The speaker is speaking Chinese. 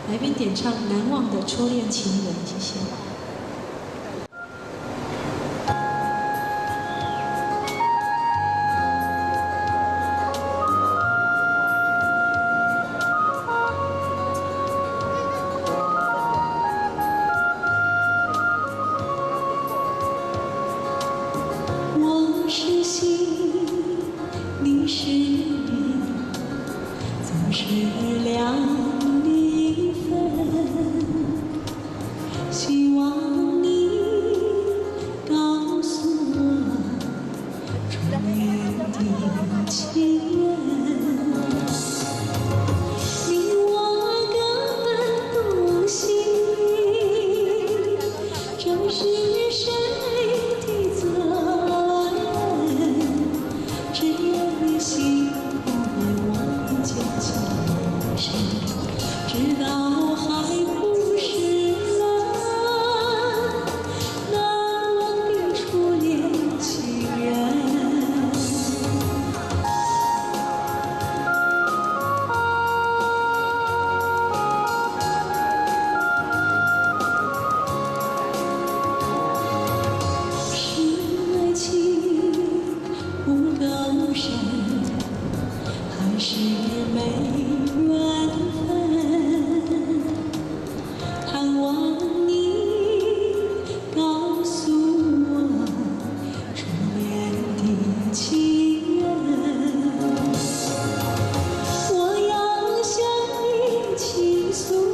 来宾点唱《难忘的初恋情人》，谢谢。 我是心，你是影，总是两离分。希望你告诉我，初恋的情人，你我各独行，这是谁的责任？ 只愿你幸福我坚强人生，直到海枯石烂，难忘的初恋情人。是爱情不够深，还是没缘分？盼望你告诉我，初恋的情人。我要向你倾诉。